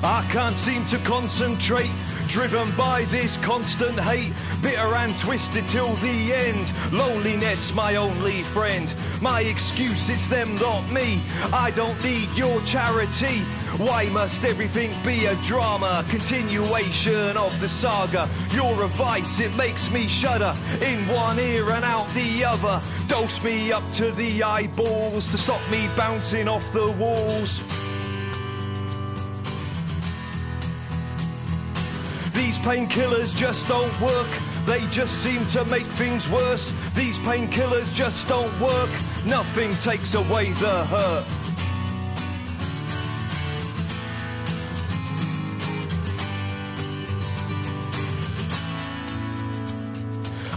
I can't seem to concentrate, driven by this constant hate, bitter and twisted till the end. Loneliness, my only friend. My excuse, it's them, not me. I don't need your charity. Why must everything be a drama? Continuation of the saga. You're a vice, it makes me shudder. In one ear and out the other. Dose me up to the eyeballs to stop me bouncing off the walls. These painkillers just don't work. They just seem to make things worse. These painkillers just don't work. Nothing takes away the hurt.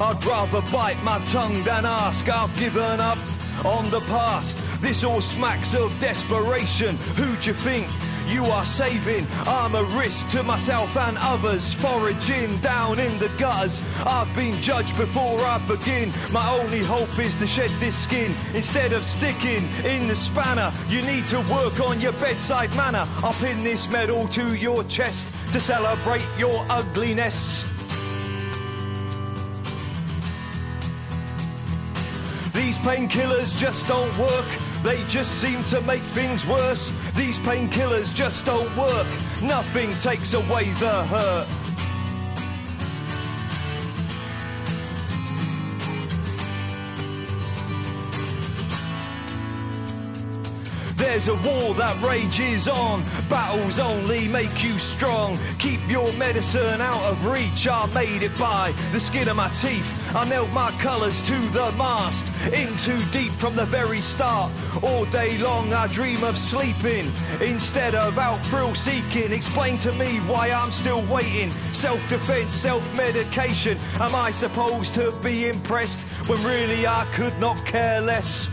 I'd rather bite my tongue than ask. I've given up on the past. This all smacks of desperation. Who'd you think you are saving? I'm a risk to myself and others, foraging down in the gutters. I've been judged before I begin. My only hope is to shed this skin instead of sticking in the spanner. You need to work on your bedside manner. I'll pin this medal to your chest to celebrate your ugliness. These painkillers just don't work. They just seem to make things worse. These painkillers just don't work. Nothing takes away the hurt. There's a war that rages on. Battles only make you strong. Keep your medicine out of reach. I made it by the skin of my teeth. I nailed my colours to the mast. In too deep from the very start. All day long I dream of sleeping instead of out thrill seeking. Explain to me why I'm still waiting. Self-defense, self-medication. Am I supposed to be impressed when really I could not care less?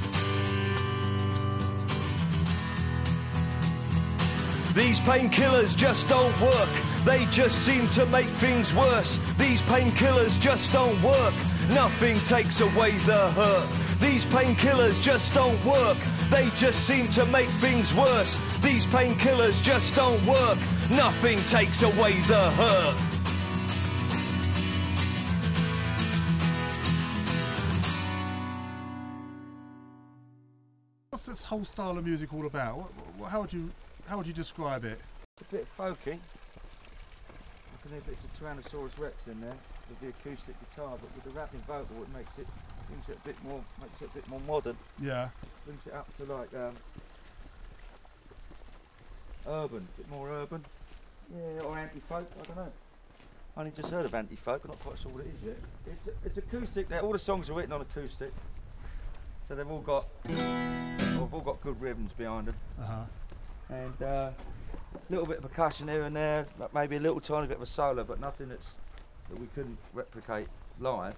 These painkillers just don't work. They just seem to make things worse. These painkillers just don't work. Nothing takes away the hurt. These painkillers just don't work. They just seem to make things worse. These painkillers just don't work. Nothing takes away the hurt. What's this whole style of music all about? How would you describe it? A bit folky. I can hear bits of Tyrannosaurus Rex in there with the acoustic guitar, but with the rapping vocal, it makes it a bit more modern. Yeah. Brings it up to like urban, a bit more urban. Yeah, or anti-folk. I don't know. I only just heard of anti-folk. I'm not quite sure what it is yet. It's acoustic. All the songs are written on acoustic, so they've all got good rhythms behind them. And a little bit of percussion here and there, maybe a little tiny bit of a solo, but nothing that we couldn't replicate live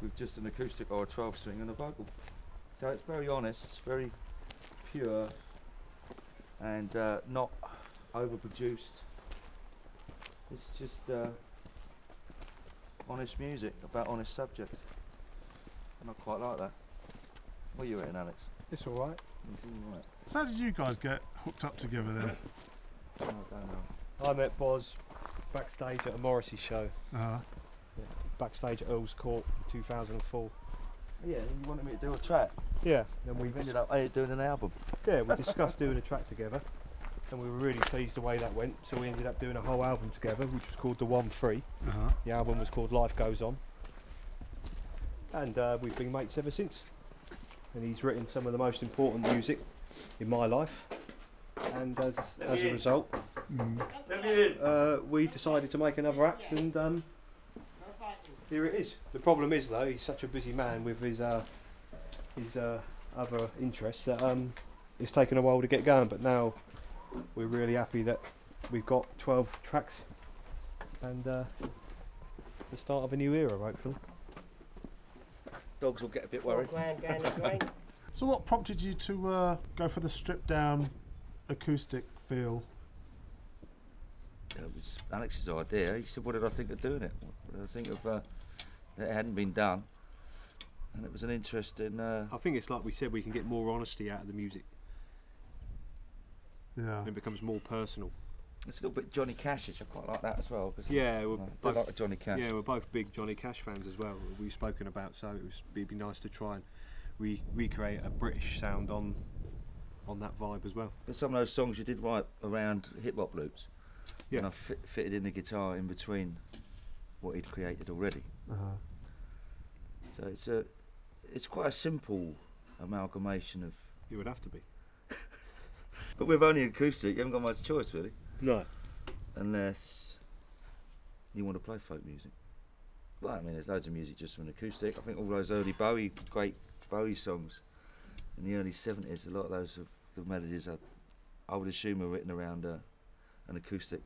with just an acoustic or a 12-string and a vocal. So it's very honest, it's very pure, and not overproduced. It's just honest music about honest subjects, and I quite like that. What are you eating, Alex? It's all right. It's all right. So how did you guys get hooked up together then? I don't know. I met Boz backstage at a Morrissey show. Uh-huh. Yeah, backstage at Earl's Court in 2004. Yeah, and you wanted me to do a track. Yeah, and We've ended up doing an album. Yeah, we discussed doing a track together, and we were really pleased the way that went. So we ended up doing a whole album together, which was called The 1-3. The album was called Life Goes On, and we've been mates ever since. And he's written some of the most important music in my life, and as a result, we decided to make another act, and here it is. The problem is though, he's such a busy man with his other interests that it's taken a while to get going, but now we're really happy that we've got 12 tracks and the start of a new era, hopefully. Dogs will get a bit worried. So what prompted you to go for the stripped down acoustic feel? It was Alex's idea. He said, what did I think of doing it? What did I think of that it hadn't been done? And it was an interesting... I think it's like we said, we can get more honesty out of the music. Yeah. It becomes more personal. It's a little bit Johnny Cash-ish. I quite like that as well. Yeah, we're both like Johnny Cash. Yeah, we're both big Johnny Cash fans as well. We've spoken about, so it'd be nice to try and recreate a British sound on that vibe as well. But some of those songs you did write around hip hop loops. Yeah. And I fitted in the guitar in between what he'd created already. So it's quite a simple amalgamation of. It would have to be. But with only acoustic, you haven't got much choice really. No. Unless you want to play folk music. Well, I mean, there's loads of music just from an acoustic. I think all those early great Bowie songs in the early 70s, a lot of those the melodies I would assume are written around an acoustic.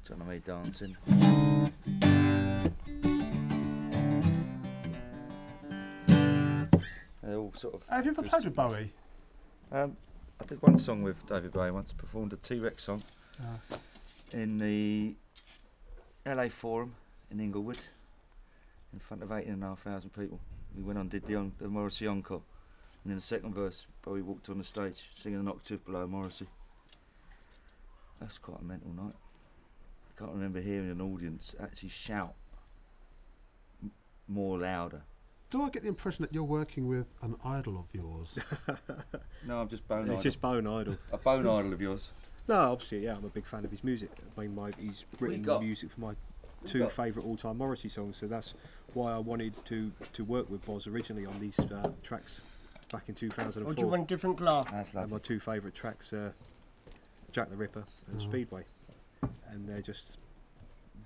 John May dancing. They're all sort of. Have you ever played with Bowie? I did one song with David Gray once. Performed a T-Rex song in the LA Forum in Inglewood in front of 18,500 people. We went on and did the Morrissey encore, and in the second verse, Bowie walked on the stage singing an octave below Morrissey. That's quite a mental night. I can't remember hearing an audience actually shout more louder. Do I get the impression that you're working with an idol of yours? No, I'm just bone idol. It's just Bone Idol. A bone idol of yours. No, obviously, yeah, I'm a big fan of his music. I mean, he's written the music for my two favourite all-time Morrissey songs, so that's why I wanted to work with Boz originally on these tracks back in 2004. Or do you want different glass? That's And lovely. my two favourite tracks are Jack the Ripper and Speedway, and they're just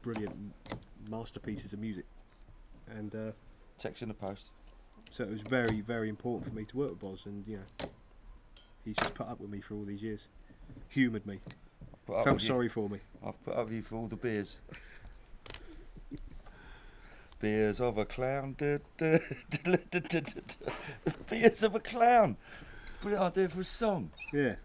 brilliant masterpieces of music. And Text in the post. so it was very, very important for me to work with Boz, and you know, he's just put up with me for all these years, humoured me, felt sorry for me. I've put up with you for all the beers. Beers of a clown. Beers of a clown. Brilliant idea for a song. Yeah,